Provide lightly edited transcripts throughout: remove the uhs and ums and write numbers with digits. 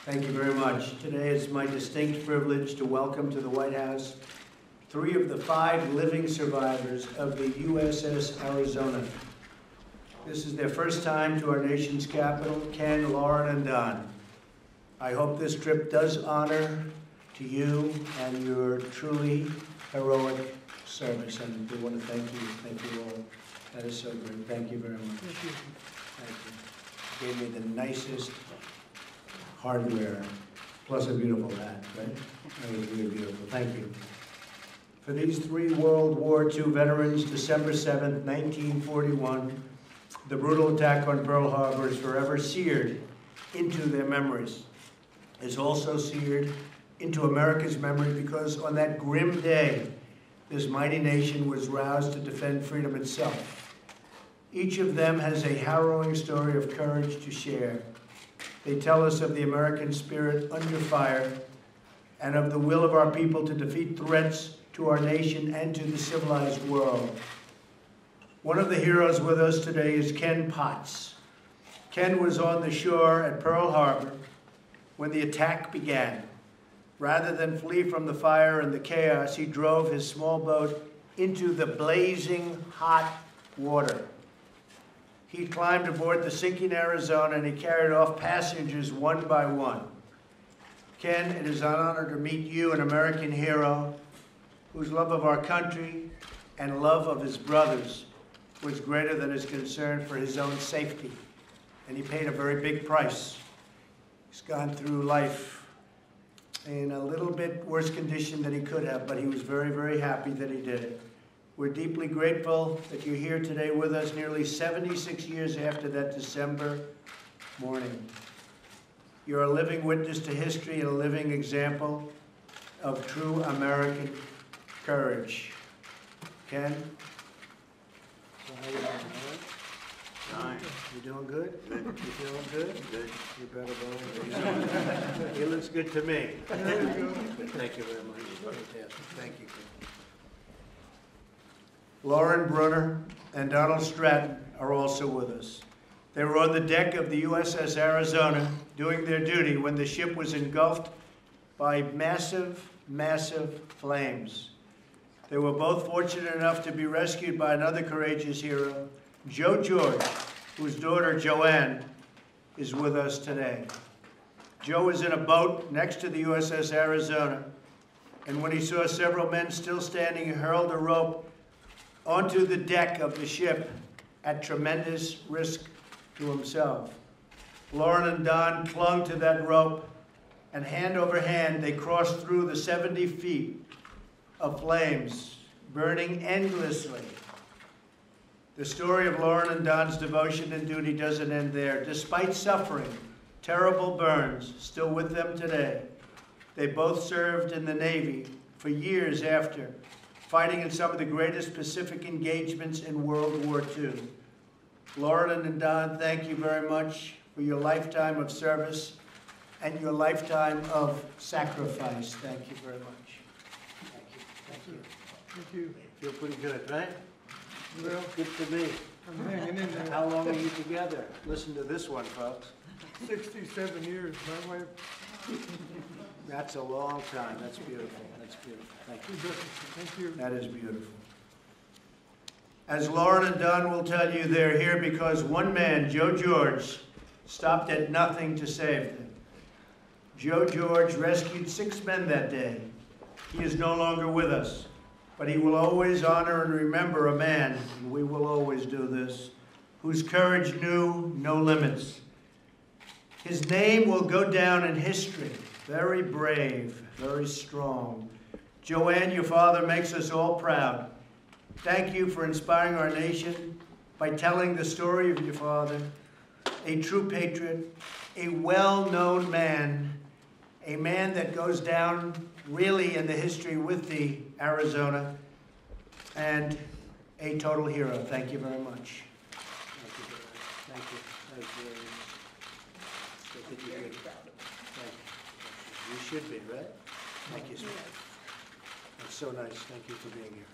Thank you very much. Today it's my distinct privilege to welcome to the White House 3 of the 5 living survivors of the USS Arizona. This is their first time to our nation's capital, Ken, Lauren, and Don. I hope this trip does honor to you and your truly heroic service, and we want to thank you all. That is so great. Thank you very much. Thank you. Thank you. You gave me the nicest hardware, plus a beautiful hat, right? That was really beautiful. Thank you. For these 3 World War II veterans, December 7th, 1941, the brutal attack on Pearl Harbor is forever seared into their memories. It's also seared into America's memory because on that grim day, this mighty nation was roused to defend freedom itself. Each of them has a harrowing story of courage to share. They tell us of the American spirit under fire and of the will of our people to defeat threats to our nation and to the civilized world. One of the heroes with us today is Ken Potts. Ken was on the shore at Pearl Harbor when the attack began. Rather than flee from the fire and the chaos, he drove his small boat into the blazing hot water. He climbed aboard the sinking Arizona and he carried off passengers one by one. Ken, it is an honor to meet you, an American hero whose love of our country and love of his brothers was greater than his concern for his own safety. And he paid a very big price. He's gone through life in a little bit worse condition than he could have, but he was very, very happy that he did it. We're deeply grateful that you're here today with us nearly 76 years after that December morning. You're a living witness to history and a living example of true American courage. Ken? So how you doing? All right? You doing good? Good. You feeling good? Good. You better believe it. He looks good to me. Thank you very much. Fantastic. Thank you. Lauren Brunner and Donald Stratton are also with us. They were on the deck of the USS Arizona doing their duty when the ship was engulfed by massive, massive flames. They were both fortunate enough to be rescued by another courageous hero, Joe George, whose daughter Joanne is with us today. Joe was in a boat next to the USS Arizona, and when he saw several men still standing, he hurled a rope onto the deck of the ship at tremendous risk to himself. Lauren and Don clung to that rope, and hand over hand, they crossed through the 70 feet of flames, burning endlessly. The story of Lauren and Don's devotion and duty doesn't end there. Despite suffering terrible burns still with them today, they both served in the Navy for years after, fighting in some of the greatest Pacific engagements in World War II. Lauren and Don, thank you very much for your lifetime of service and your lifetime of sacrifice. Thank you very much. Thank you. Thank you. Thank you. Feel pretty good, right? Well, Good to me. I'm hanging in there. How long are you together? Listen to this one, folks. 67 years, my wife. That's a long time. That's beautiful. That's beautiful. Thank you. Thank you. That is beautiful. As Lauren and Don will tell you, they're here because one man, Joe George, stopped at nothing to save them. Joe George rescued 6 men that day. He is no longer with us, but he will always honor and remember a man, and we will always do this, whose courage knew no limits. His name will go down in history. Very brave, very strong. Joanne, your father makes us all proud. Thank you for inspiring our nation by telling the story of your father, a true patriot, a well-known man, a man that goes down really in the history with the Arizona, and a total hero. Thank you very much. Thank you very much. Thank you. Thank you very much. I think you're good. Thank you. You should be, right? Thank you, sir. That's so nice. Thank you for being here.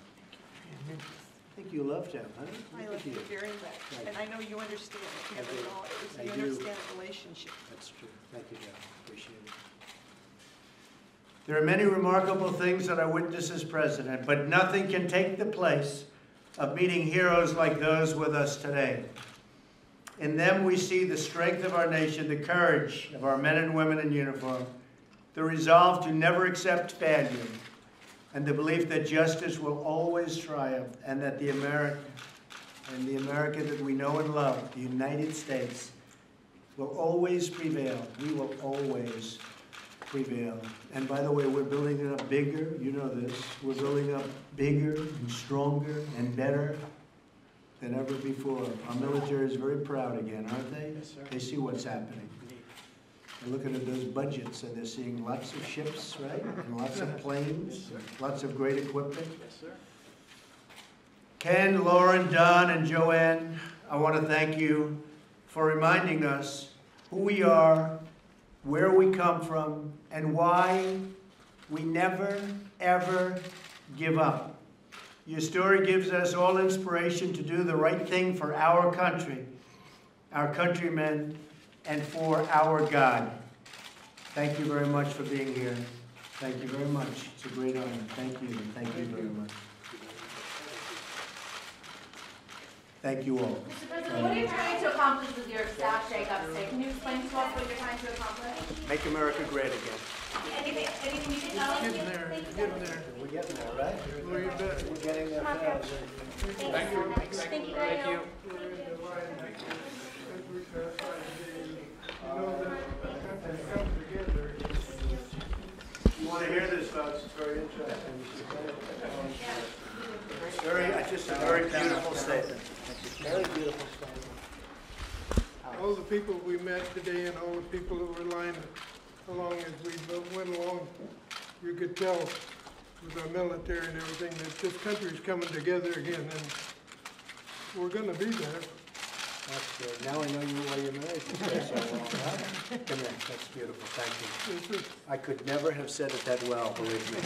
I think you loved him, huh? I love you very much, and I know you understand it. You I do. understand the relationship. That's true. Thank you, Dad. Appreciate it. There are many remarkable things that I witnessed as president, but nothing can take the place of meeting heroes like those with us today. In them we see the strength of our nation, the courage of our men and women in uniform, the resolve to never accept failure, and the belief that justice will always triumph, and that the America that we know and love, the United States, will always prevail. We will always prevail. And by the way, we're building it up bigger. You know this. We're building up bigger and stronger and better than ever before. Our military is very proud again, aren't they? Yes, sir. They see what's happening. They're looking at those budgets and they're seeing lots of ships, right? And lots of planes, lots of great equipment. Yes, sir. Ken, Lauren, Don, and Joanne, I want to thank you for reminding us who we are, where we come from, and why we never, ever give up. Your story gives us all inspiration to do the right thing for our country, our countrymen, and for our God. Thank you very much for being here. Thank you very much. It's a great honor. Thank you. Thank you very much. Thank you all. Mr. President, what are you trying to accomplish with your staff shake-up today? Can you explain to us what you're trying to accomplish? Make America great again. Anything you can tell us? Getting there, getting there. We're getting there, right? Well, you bet. We're getting there fast. Thank you. Thank you. Thank you. You want to hear this, folks? It's very interesting. Just a very beautiful statement. Very beautiful statement. All the people we met today and all the people who were lined along as we went along, you could tell with our military and everything that this country's coming together again, and we're gonna be there. That's good. Now I know why you're married for so long, right? Come here. That's beautiful. Thank you. This is I could never have said it that well, believe me.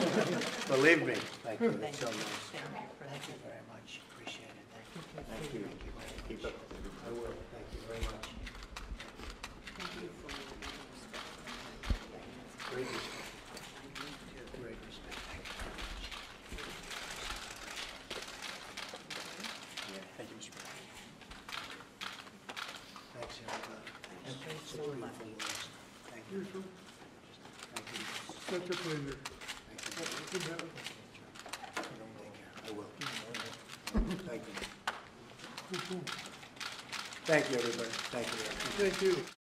Believe me. Thank you. That's so nice. Thank you very much. Appreciate it. Thank you. Thank you. Keep up. I will. Thank you very much. Great respect. Great respect. Thank you very much. Thank you, Mr. President. Thanks, everybody. It's a beautiful list. Thank you. beautiful, Thank you. such a pleasure. Thank you. Good help. Take care. I will. Thank you. Thank you, everybody. Thank you. Thank you.